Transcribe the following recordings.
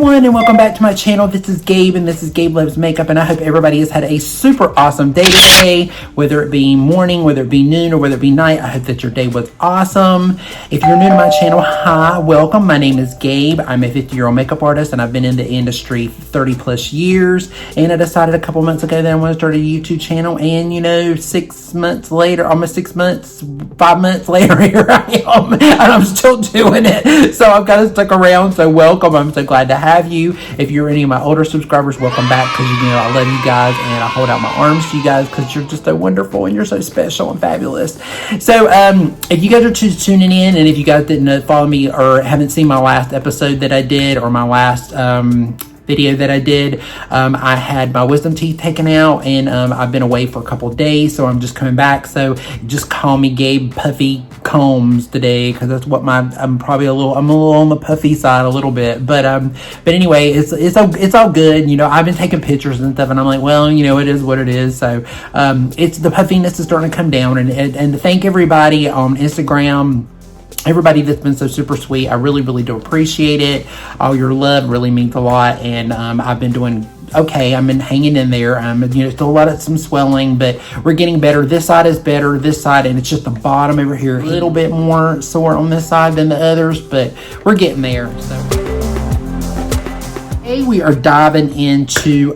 everyone, and welcome back to my channel. This is Gabe, and this is Gabe Loves Makeup, and I hope everybody has had a super awesome day today, whether it be morning, whether it be noon, or whether it be night. I hope that your day was awesome. If you're new to my channel, hi, welcome. My name is Gabe. I'm a 50-year-old makeup artist, and I've been in the industry 30 plus years, and I decided a couple months ago that I want to start a YouTube channel, and 6 months later, almost 6 months, 5 months later, here I am, and I'm still doing it. So I've kind of stuck around, so welcome. I'm so glad to have you. If you're any of my older subscribers, welcome back, because I love you guys, and I hold out my arms to you guys because you're just so wonderful and you're so special and fabulous. So if you guys are just tuning in, and if you guys didn't follow me or haven't seen my last episode that I did, or my last video that I did, I had my wisdom teeth taken out, and I've been away for a couple of days, so I'm just coming back. So just call me Gabe Puffy Combs today, because that's what I'm a little on the puffy side a little bit, but anyway, it's all good. I've been taking pictures and stuff, and I'm like, well, it is what it is. So it's the puffiness is starting to come down, and to thank everybody on Instagram, everybody that's been so super sweet. I really, really do appreciate it. All your love really means a lot, and I've been doing okay. I've been hanging in there. Still a lot of some swelling, but we're getting better. This side is better, this side, and it's just the bottom over here, a little bit more sore on this side than the others, but we're getting there. So today we are diving into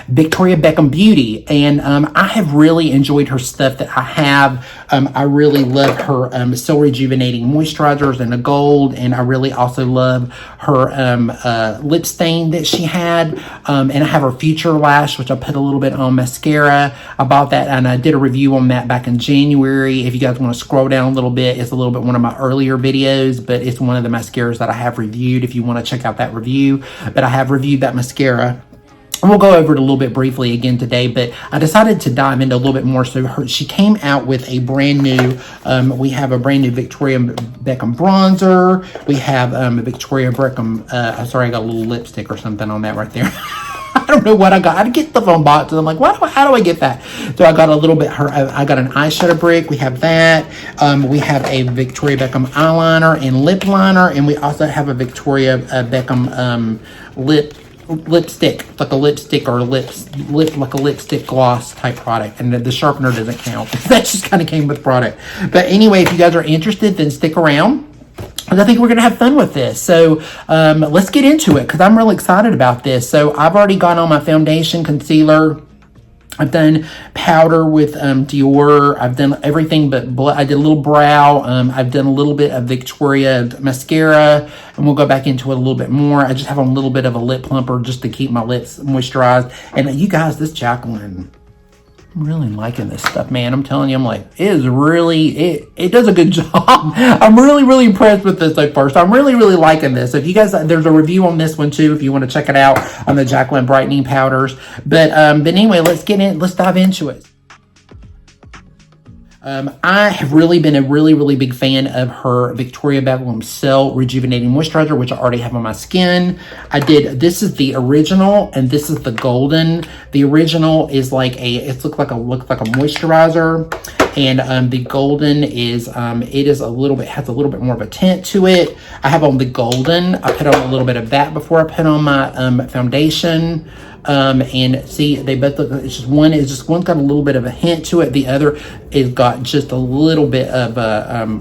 Victoria Beckham Beauty, and I have really enjoyed her stuff that I have. I really love her Still Rejuvenating moisturizers in the gold, and I really also love her lip stain that she had, and I have her Future Lash, which I put a little bit on mascara. I bought that, and I did a review on that back in January. If you guys want to scroll down a little bit, it's a little bit one of my earlier videos, but it's one of the mascaras that I have reviewed if you want to check out that review. But I have reviewed that mascara. And we'll go over it a little bit briefly again today, but I decided to dive into a little bit more. So she came out with a brand new, we have a brand new Victoria Beckham bronzer. We have a Victoria Beckham, sorry, I got a little lipstick or something on that right there. I don't know what I got. I get stuff on boxes. I'm like, how do I get that? So I got a little bit, I got an eyeshadow brick. We have that. We have a Victoria Beckham eyeliner and lip liner. And we also have a Victoria Beckham lipstick, like a lipstick or like a lipstick gloss type product, and the sharpener doesn't count. That just kind of came with the product. But anyway, if you guys are interested, then stick around, because I think we're gonna have fun with this. So let's get into it, because I'm really excited about this. So I've already got on my foundation, concealer. I've done powder with Dior. I've done everything but I did a little brow. I've done a little bit of Victoria mascara, and we'll go back into it a little bit more. I just have a little bit of a lip plumper just to keep my lips moisturized. And you guys, this Jacqueline, I'm really liking this stuff, man. I'm telling you, I'm like, it does a good job. I'm really, really impressed with this so far. So I'm really, really liking this. So if you guys, there's a review on this one too, if you want to check it out, on the Jacqueline brightening powders. But anyway, let's dive into it. I have really been a really, really big fan of her Victoria Beckham Cell Rejuvenating Moisturizer, which I already have on my skin. This is the original, and this is the golden. The original is like it looks like a moisturizer, and the golden is has a little bit more of a tint to it. I have on the golden. I put on a little bit of that before I put on my foundation. And see, they both look, one's got a little bit of a hint to it. The other is got just a little bit of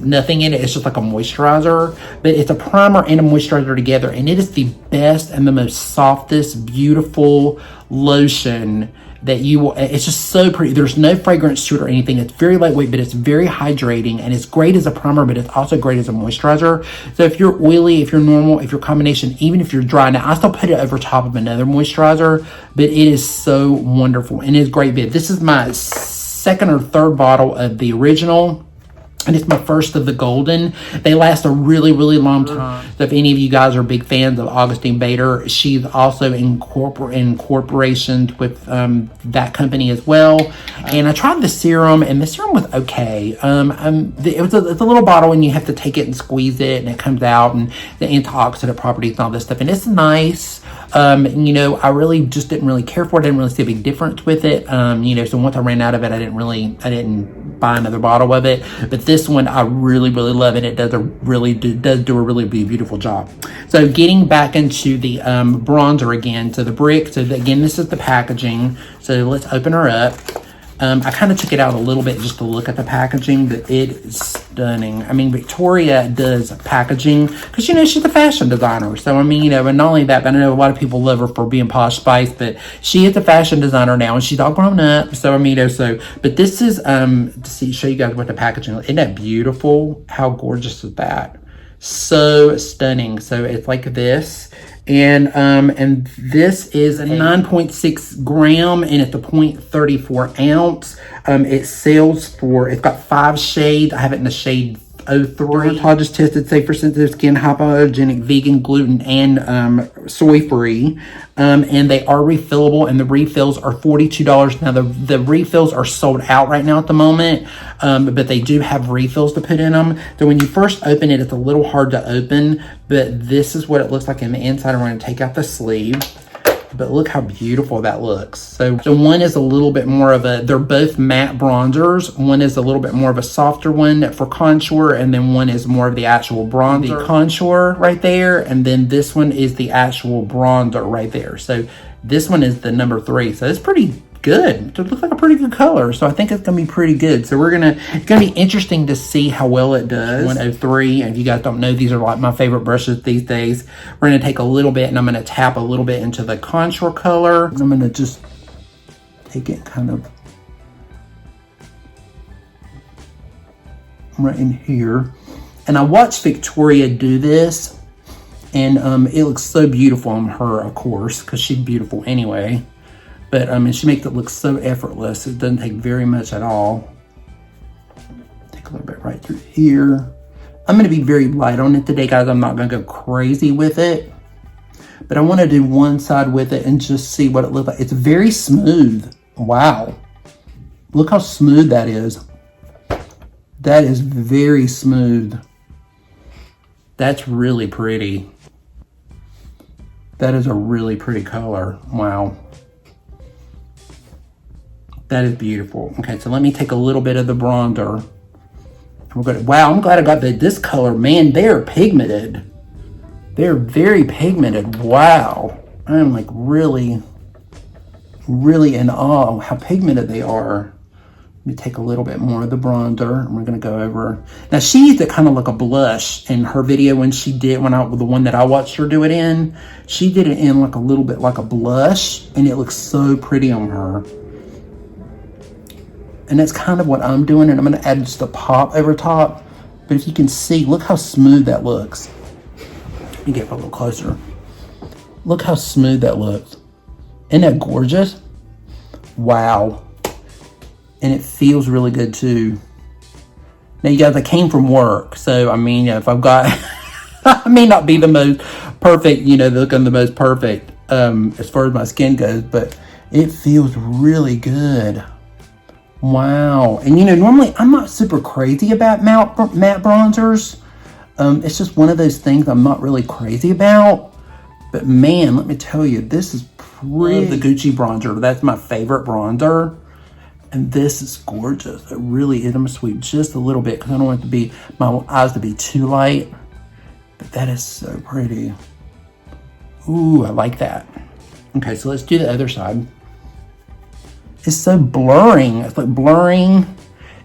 nothing in it. It's just like a moisturizer, but it's a primer and a moisturizer together, and it is the best and the most softest, beautiful lotion that it's just so pretty. There's no fragrance to it or anything. It's very lightweight, but it's very hydrating, and it's great as a primer, but it's also great as a moisturizer. So if you're oily, if you're normal, if you're combination, even if you're dry, now I still put it over top of another moisturizer, but it is so wonderful, and it's great bit. This is my second or third bottle of the original, and it's my first of the golden. They last a really, really long time. So if any of you guys are big fans of Augustine Bader, she's also in corporations with that company as well. And I tried the serum, and the serum was okay. It's a little bottle, and you have to take it and squeeze it, and it comes out, and the antioxidant properties and all this stuff. And it's nice. I really just didn't really care for it. I didn't really see a big difference with it. So once I ran out of it, I didn't buy another bottle of it. But this one, I really, really love it. It does do a really beautiful job. So getting back into the bronzer again, so the brick. So again, this is the packaging. So let's open her up. I kind of took it out a little bit just to look at the packaging, but it is stunning. I mean, Victoria does packaging because, you know, she's a fashion designer. So, I mean, you know, and not only that, but I know a lot of people love her for being Posh Spice, but she is a fashion designer now and she's all grown up. So, I mean, you know, but this is, to show you guys what the packaging is. Isn't that beautiful? How gorgeous is that? So stunning. So it's like this. And this is a 9.6 gram and it's a 0.34 ounce. It sells for, it's got 5 shades. I have it in the shade 03. Dermatologist Tested, safe for sensitive skin, HypoAllergenic, vegan, gluten, and soy-free. And they are refillable, and the refills are $42. Now, the refills are sold out right now at the moment, but they do have refills to put in them. So when you first open it, it's a little hard to open, but this is what it looks like in the inside. I'm going to take out the sleeve. But look how beautiful that looks. So one is a little bit more of a, they're both matte bronzers. One is a little bit more of a softer one for contour, and then one is more of the actual bronzer. The contour right there, and then this one is the actual bronzer right there. So this one is the number 3. So it's pretty good. It looks like a pretty good color. So I think it's gonna be pretty good. So it's gonna be interesting to see how well it does. 103, and if you guys don't know, these are like my favorite brushes these days. We're gonna take a little bit and I'm gonna tap a little bit into the contour color. I'm gonna just take it kind of right in here. And I watched Victoria do this, and it looks so beautiful on her, of course, because she's beautiful anyway. But, and she makes it look so effortless. It doesn't take very much at all. Take a little bit right through here. I'm going to be very light on it today, guys. I'm not going to go crazy with it. But I want to do one side with it and just see what it looks like. It's very smooth. Wow. Look how smooth that is. That is very smooth. That's really pretty. That is a really pretty color. Wow. That is beautiful. Okay, so let me take a little bit of the bronzer. We're gonna, wow, I'm glad I got this color. Man, they are pigmented. They're very pigmented. Wow. I'm like really, really in awe of how pigmented they are. Let me take a little bit more of the bronzer, and we're gonna go over. Now she used it kind of like a blush in her video when she did, the one that I watched her do it in. She did it in like a little bit like a blush, and it looks so pretty on her. And that's kind of what I'm doing, and I'm gonna add just a pop over top. But if you can see, look how smooth that looks. Let me get a little closer. Look how smooth that looks. Isn't that gorgeous? Wow. And it feels really good too. Now you guys, I came from work, so I mean, if I've got, I may not be the most perfect, you know, looking the most perfect as far as my skin goes, but it feels really good. Wow. And you know, normally I'm not super crazy about matte bronzers. It's just one of those things I'm not really crazy about. But man, let me tell you, this is pretty. The Gucci bronzer, that's my favorite bronzer. And this is gorgeous. It really is. I'm gonna sweep just a little bit because I don't want it to be, my eyes to be too light. But that is so pretty. Ooh, I like that. Okay, so let's do the other side. It's so blurring. It's like blurring.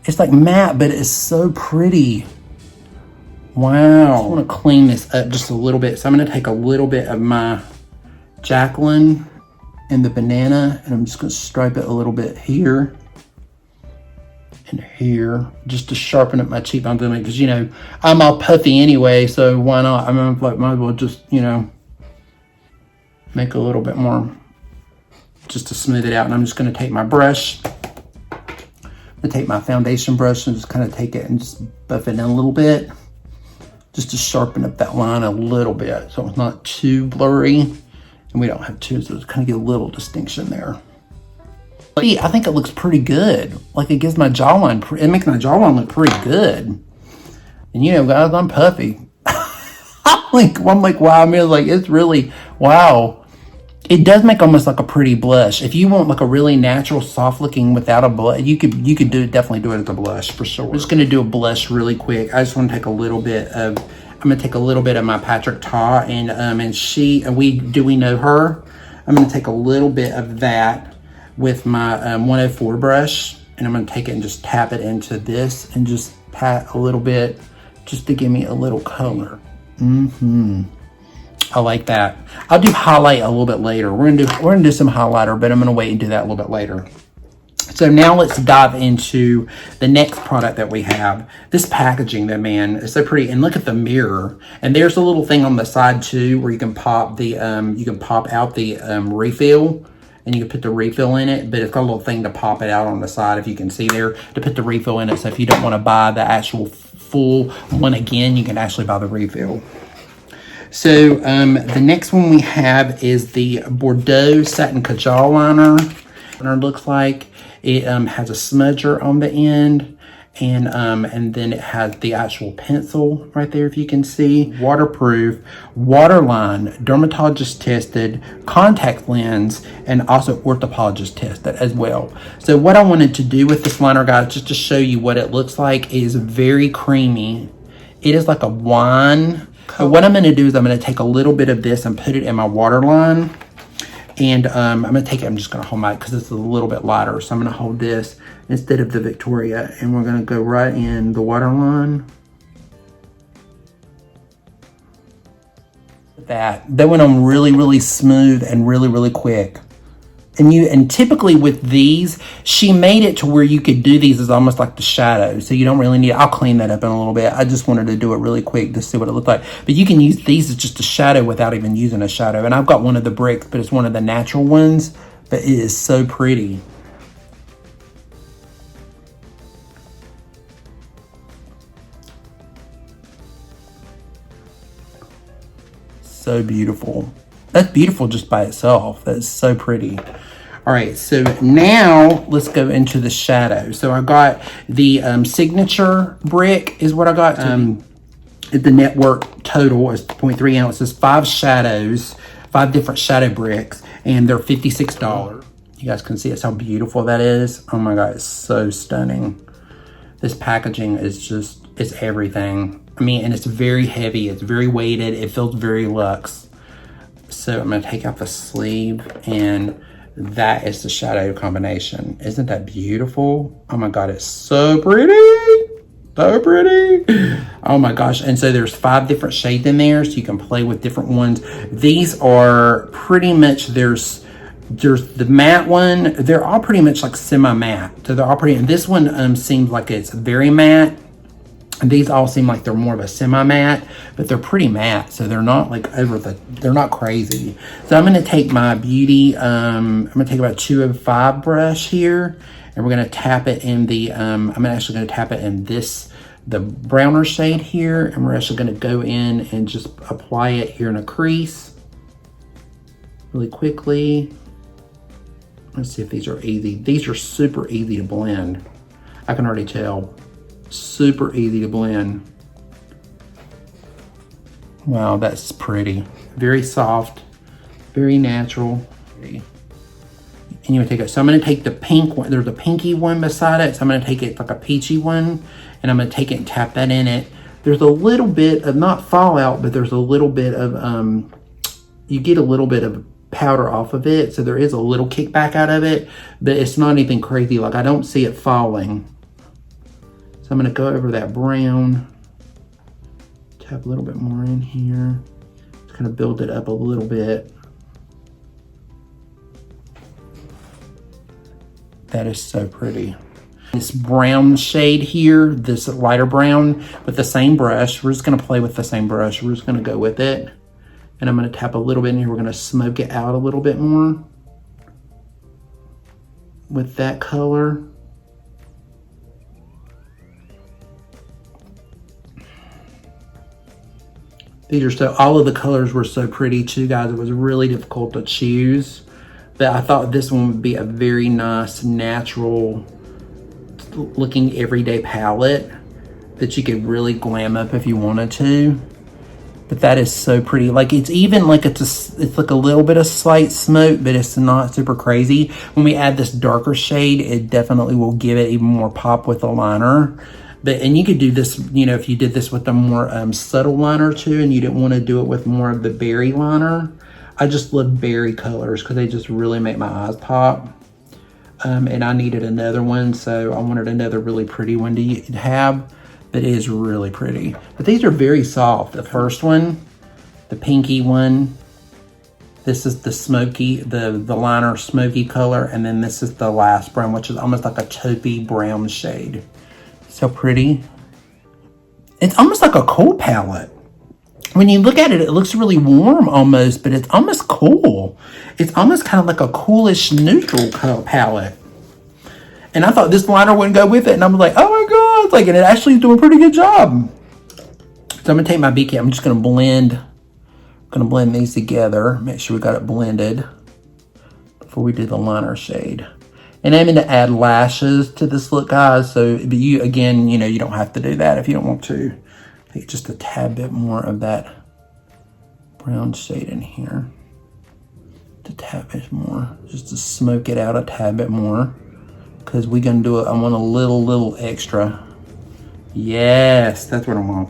It's like matte, but it's so pretty. Wow. I just want to clean this up just a little bit. So I'm going to take a little bit of my Jacqueline and the banana, and I'm just going to stripe it a little bit here and here, just to sharpen up my cheekbones a bit, because, you know, I'm all puffy anyway, so why not? I'm like, might as well just, you know, make a little bit more, just to smooth it out. And I'm just going to take my brush, I'm going to take my foundation brush and just kind of take it and just buff it in a little bit, just to sharpen up that line a little bit so it's not too blurry, and we don't have to, so it's kind of get a little distinction there. But I think it looks pretty good. Like, it gives my jawline, it makes my jawline look pretty good. And you know, guys, I'm puffy. I'm like, wow, I mean, like, it's really, wow. It does make almost like a pretty blush. If you want like a really natural, soft looking without a blush, you could definitely do it as a blush for sure. I'm just gonna do a blush really quick. I just want to take a little bit of, I'm gonna take a little bit of my Patrick Ta, and we know her. I'm gonna take a little bit of that with my 104 brush, and I'm gonna take it and just tap it into this and just pat a little bit just to give me a little color. I like that. I'll do highlight a little bit later. We're gonna do some highlighter, but I'm gonna wait and do that a little bit later. So now let's dive into the next product that we have. This packaging, though, man, is so pretty. And look at the mirror. And there's a little thing on the side too, where you can pop the out the refill, and you can put the refill in it. But it's got a little thing to pop it out on the side, if you can see there, to put the refill in it. So if you don't want to buy the actual full one again, you can actually buy the refill. So the next one we have is the Bordeaux Satin Kajal Liner. It looks like it has a smudger on the end, and then it has the actual pencil right there, if you can see. Waterproof, waterline, dermatologist tested, contact lens, and also orthopologist tested as well. So what I wanted to do with this liner, guys, just to show you what it looks like, is very creamy. It is like a wine. So what I'm going to do is I'm going to take a little bit of this and put it in my waterline. And I'm going to take it, I'm just going to hold my, because it's a little bit lighter. So I'm going to hold this instead of the Victoria. And we're going to go right in the waterline. That went on really, really smooth and really, really quick. And typically with these, she made it to where you could do these as almost like the shadow. So you don't really need, I'll clean that up in a little bit. I just wanted to do it really quick to see what it looked like. But you can use these as just a shadow without even using a shadow. And I've got one of the bricks, but it's one of the natural ones. But it is so pretty. So beautiful. That's beautiful just by itself. That's so pretty. All right, so now let's go into the shadow. So I got the signature brick is what I got. The network total is 0.3 ounces, 5 shadows, 5 different shadow bricks, and they're $56. You guys can see it's how beautiful that is. Oh my God, it's so stunning. This packaging is just, it's everything. I mean, and it's very heavy, it's very weighted, it feels very luxe. So I'm gonna take out the sleeve, and that is the shadow combination. Isn't that beautiful? Oh my God, it's so pretty. So pretty. Oh my gosh. And so there's 5 different shades in there, so you can play with different ones. These are pretty much, there's the matte one. They're all pretty much like semi-matte. So they're all pretty, and this one seems like it's very matte. And these all seem like they're more of a semi-matte, but they're pretty matte, so they're not like they're not crazy. So I'm gonna take my Beauty, I'm gonna take about 205 brush here, and we're gonna tap it in the, I'm actually gonna tap it in this, the browner shade here, and we're actually gonna go in and just apply it here in a crease really quickly. Let's see if these are easy. These are super easy to blend. I can already tell. Super easy to blend. Wow, that's pretty. Very soft, very natural. And you would take it. So I'm going to take the pink one. There's a pinky one beside it. So I'm going to take it like a peachy one, and I'm going to take it and tap that in it. There's a little bit of, not fallout, but there's a little bit of, you get a little bit of powder off of it. So there is a little kickback out of it, but it's not anything crazy. Like I don't see it falling. So I'm going to go over that brown, tap a little bit more in here, just kind of build it up a little bit. That is so pretty. This brown shade here, this lighter brown, with the same brush, we're just going to play with the same brush. We're just going to go with it. And I'm going to tap a little bit in here. We're going to smoke it out a little bit more with that color. These are so, all of the colors were so pretty too, guys. It was really difficult to choose, but I thought this one would be a very nice, natural looking everyday palette that you could really glam up if you wanted to. But that is so pretty. Like, it's even like it's like a little bit of slight smoke, but it's not super crazy. When we add this darker shade, it definitely will give it even more pop with the liner. But, and you could do this, you know, if you did this with a more subtle liner too, and you didn't want to do it with more of the berry liner. I just love berry colors because they just really make my eyes pop. And I needed another one, so I wanted another really pretty one to have. That is really pretty. But these are very soft. The first one, the pinky one, this is the smoky, the liner smoky color, and then this is the last brown, which is almost like a taupey brown shade. So pretty. It's almost like a cool palette. When you look at it, it looks really warm almost, but it's almost cool. It's almost kind of like a coolish neutral color palette. And I thought this liner wouldn't go with it, and I'm like, oh my god, like, and it actually is doing a pretty good job. So I'm gonna take my BK, I'm just gonna blend these together, make sure we got it blended before we do the liner shade. And I'm gonna add lashes to this look, guys, so but you, again, you know, you don't have to do that if you don't want to. Take just a tad bit more of that brown shade in here. A tad bit more, just to smoke it out a tad bit more. Because we're going to do it, I want a little extra. Yes, that's what I want.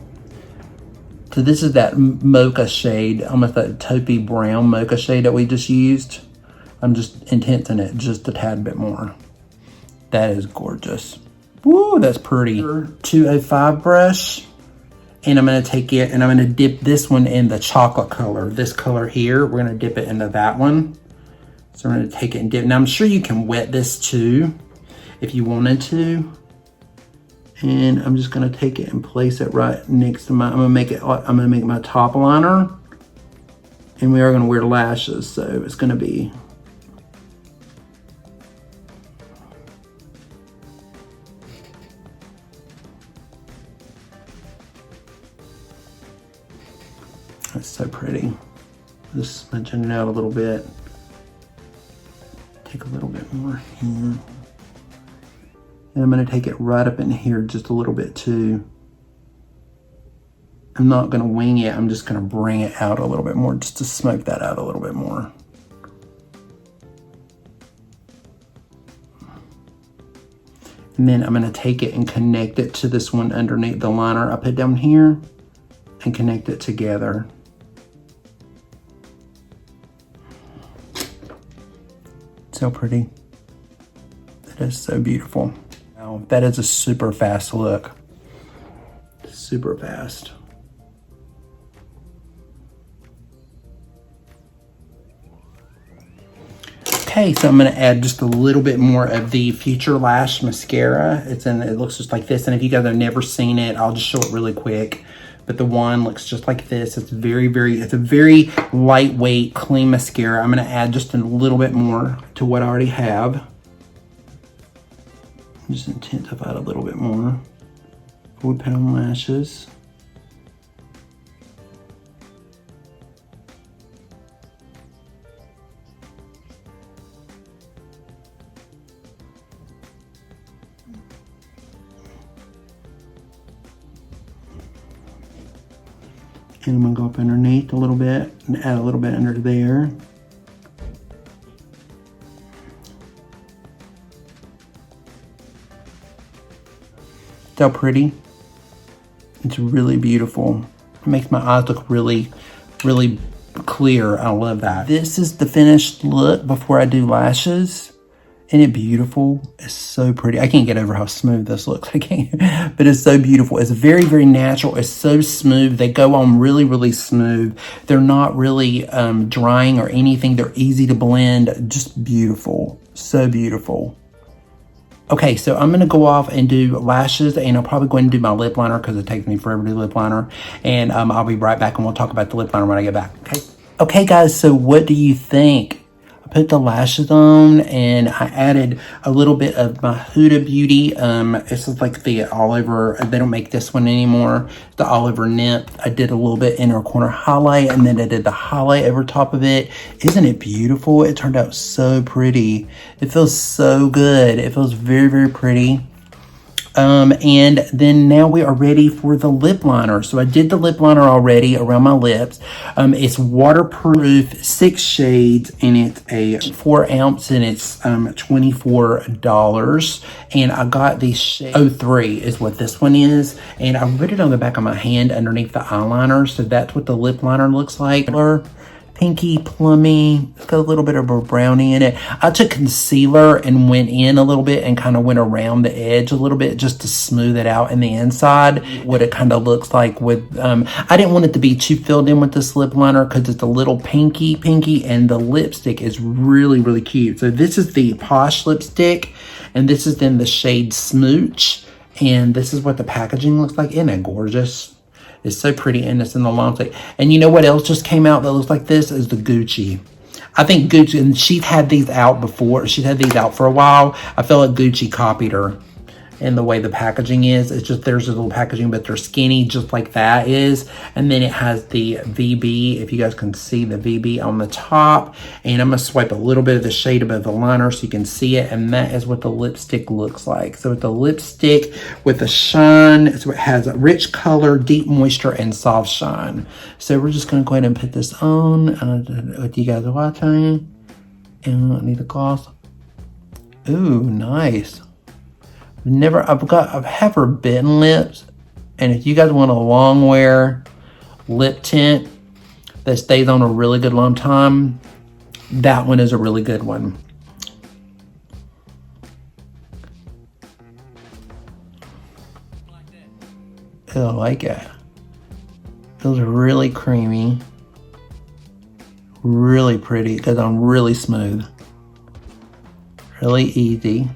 So this is that mocha shade, almost that taupey brown mocha shade that we just used. I'm just intensing it just a tad bit more. That is gorgeous. Woo, that's pretty. 205 brush. And I'm going to take it and I'm going to dip this one in the chocolate color. This color here, we're going to dip it into that one. So I'm going to take it and dip. Now I'm sure you can wet this too, if you wanted to. And I'm just gonna take it and place it right next to my, I'm gonna make my top liner. And we are gonna wear lashes, so it's gonna be, that's so pretty. Just smudging it out a little bit. Take a little bit more here. And I'm going to take it right up in here just a little bit too. I'm not going to wing it. I'm just going to bring it out a little bit more just to smoke that out a little bit more. And then I'm going to take it and connect it to this one underneath the liner I put down here and connect it together. So pretty. That is so beautiful. Wow, that is a super fast look. Super fast. Okay, so I'm going to add just a little bit more of the Future Lash mascara. It looks just like this, and if you guys have never seen it, I'll just show it really quick. But the wand looks just like this. It's it's a very lightweight, clean mascara. I'm going to add just a little bit more to what I already have. Just intensify it a little bit more before we put on lashes. And I'm gonna go up underneath a little bit and add a little bit under there. So pretty. It's really beautiful. It makes my eyes look really, really clear. I love that. This is the finished look before I do lashes. Isn't it beautiful? It's so pretty. I can't get over how smooth this looks. I can't, but it's so beautiful. It's very, very natural. It's so smooth. They go on really, really smooth. They're not really drying or anything. They're easy to blend. Just beautiful. So beautiful. Okay, so I'm going to go off and do lashes, and I'll probably go ahead and do my lip liner because it takes me forever to do lip liner. And I'll be right back, and we'll talk about the lip liner when I get back, okay? Okay, guys, so what do you think? I put the lashes on, and I added a little bit of my Huda Beauty. This is like the all over, they don't make this one anymore, the all over nymph. I did a little bit inner corner highlight, and then I did the highlight over top of it. Isn't it beautiful? It turned out so pretty. It feels so good. It feels very, very pretty. And then now we are ready for the lip liner. So I did the lip liner already around my lips. It's waterproof, 6 shades, and it's a 4 ounce, and it's $24. And I got the shade 03 is what this one is. And I put it on the back of my hand underneath the eyeliner. So that's what the lip liner looks like. Pinky, plummy. It's got a little bit of a brownie in it. I took concealer and went in a little bit and kind of went around the edge a little bit just to smooth it out in the inside, what it kind of looks like with, I didn't want it to be too filled in with this lip liner because it's a little pinky, and the lipstick is really, really cute. So this is the Posh Lipstick, and this is in the shade Smooch, and this is what the packaging looks like. Isn't it gorgeous? It's so pretty, and it's in the long stick. And you know what else just came out that looks like this? Is the Gucci. I think Gucci, and she's had these out before. She's had these out for a while. I feel like Gucci copied her in the way the packaging is. It's just, there's a little packaging, but they're skinny just like that is. And then it has the VB, if you guys can see the VB on the top. And I'm gonna swipe a little bit of the shade above the liner so you can see it. And that is what the lipstick looks like. So it's a lipstick with a shine. So it has a rich color, deep moisture, and soft shine. So we're just gonna go ahead and put this on with you guys watching. And I need a gloss. Ooh, nice. I've had forbidden lips, and if you guys want a long wear lip tint that stays on a really good long time, that one is a really good one. I like it. Feels really creamy, really pretty. It goes on really smooth, really easy.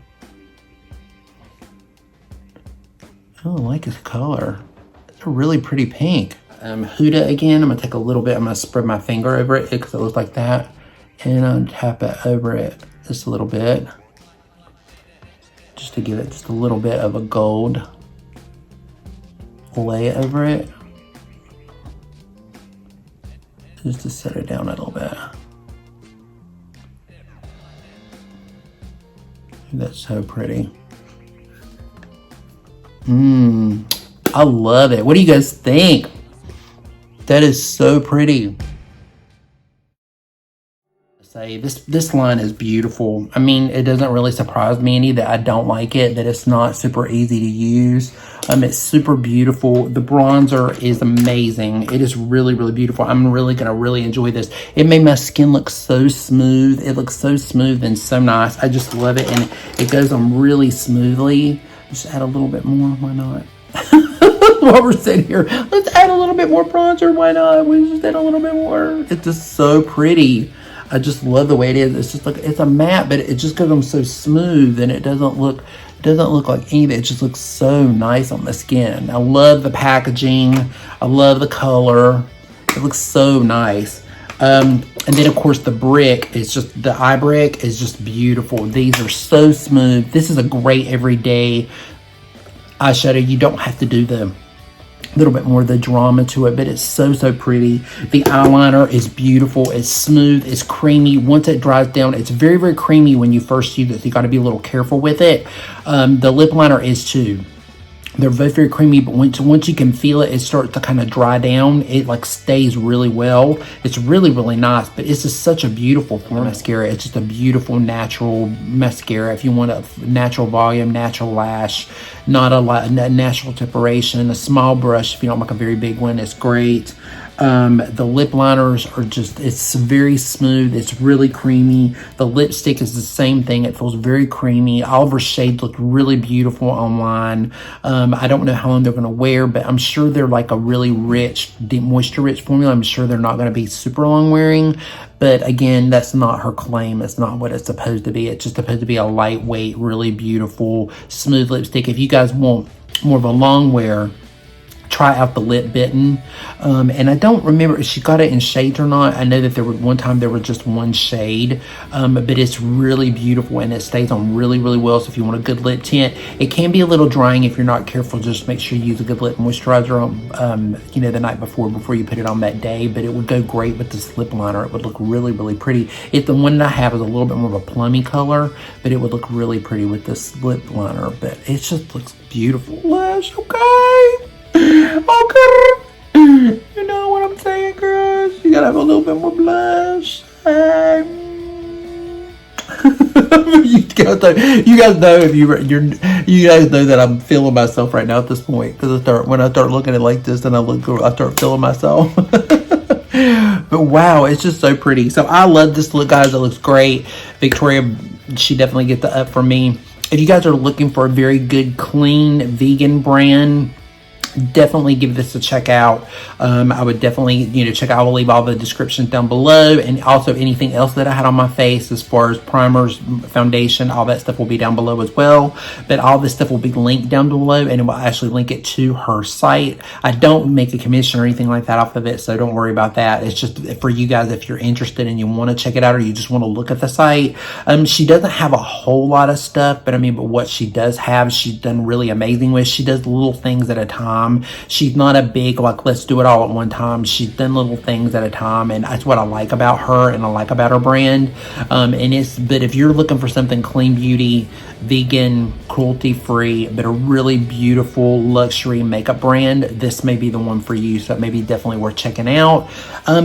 I like his color. It's a really pretty pink. Huda again. I'm gonna take a little bit. I'm gonna spread my finger over it because it looks like that, and I'll tap it over it just a little bit, just to give it just a little bit of a gold lay over it, just to set it down a little bit. That's so pretty. I love it. What do you guys think? That is so pretty. Say this line is beautiful. I mean, it doesn't really surprise me any that I don't like it, that it's not super easy to use. It's super beautiful. The bronzer is amazing. It is really, really beautiful. I'm really gonna enjoy this. It made my skin look so smooth. It looks so smooth and so nice. I just love it, and it goes on really smoothly. Just add a little bit more, why not? While we're sitting here, let's add a little bit more bronzer, why not? We just add a little bit more. It's just so pretty. I just love the way it is. It's just like, it's a matte, but it just goes on so smooth, and it doesn't look like anything. It just looks so nice on the skin. I love the packaging. I love the color. It looks so nice. And then of course the brick is just, the eye brick is just beautiful. These are so smooth. This is a great everyday eyeshadow. You don't have to do the little bit more of the drama to it, but it's so pretty. The eyeliner is beautiful. It's smooth. It's creamy. Once it dries down, it's very, very creamy when you first use it. So you got to be a little careful with it. The lip liner is too. They're both very creamy, but once you can feel it, it starts to kind of dry down. It like stays really well. It's really, really nice, but it's just such a beautiful mascara. It's just a beautiful natural mascara. If you want a natural volume, natural lash, not a natural separation, a small brush if you don't like a very big one, it's great. The lip liners are just, it's very smooth. It's really creamy. The lipstick is the same thing. It feels very creamy. All of her shades look really beautiful online. I don't know how long they're going to wear, but I'm sure they're like a really rich, deep moisture rich formula. I'm sure they're not going to be super long wearing, but again, that's not her claim. It's not what it's supposed to be. It's just supposed to be a lightweight, really beautiful, smooth lipstick. If you guys want more of a long wear, try try out the lip bitten. And I don't remember if she got it in shades or not. I know that one time there was just one shade, but it's really beautiful and it stays on really, really well. So if you want a good lip tint, it can be a little drying if you're not careful. Just make sure you use a good lip moisturizer on, you know, the night before you put it on that day. But it would go great with this lip liner. It would look really, really pretty. If the one that I have is a little bit more of a plummy color, but it would look really pretty with this lip liner. But it just looks beautiful. Lash, okay? Okay. You know what I'm saying, girls? You gotta have a little bit more blush. You guys know if you guys know that I'm feeling myself right now at this point, because when I start looking at it like this, and I start feeling myself. But wow, it's just so pretty. So I love this look, guys. It looks great. Victoria, she definitely gets the up for me. If you guys are looking for a very good, clean, vegan brand, definitely give this a check out. I would definitely, you know, check out. I will leave all the descriptions down below, and also anything else that I had on my face as far as primers, foundation, all that stuff will be down below as well. But all this stuff will be linked down below, and it will actually link it to her site. I don't make a commission or anything like that off of it, so don't worry about that. It's just for you guys if you're interested and you want to check it out, or you just want to look at the site. She doesn't have a whole lot of stuff, but what she does have, she's done really amazing with. She does little things at a time. She's not a big, like, let's do it all at one time. She's done little things at a time, and that's what I like about her and I like about her brand. But if you're looking for something clean beauty, vegan, cruelty free, but a really beautiful luxury makeup brand, this may be the one for you. So it may be definitely worth checking out.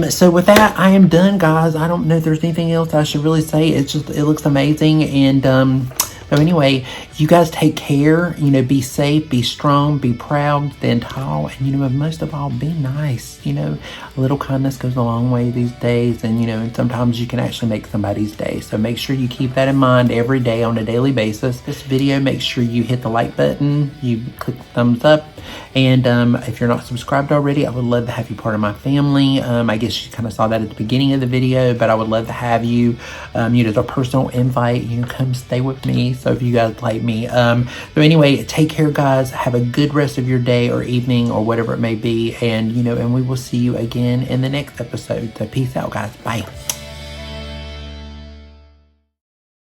So with that, I am done, guys. I don't know if there's anything else I should really say. It looks amazing. And so anyway, you guys take care, you know, be safe, be strong, be proud, stand tall, and, you know, most of all, be nice. You know, a little kindness goes a long way these days, and, you know, and sometimes you can actually make somebody's day. So make sure you keep that in mind every day on a daily basis. This video, make sure you hit the like button, you click the thumbs up, and if you're not subscribed already, I would love to have you part of my family. I guess you kind of saw that at the beginning of the video, but I would love to have you, you know, as a personal invite, you know, come stay with me. So if you guys like me, so anyway, take care, guys. Have a good rest of your day or evening or whatever it may be, and, you know, and we will see you again in the next episode. So peace out, guys. Bye.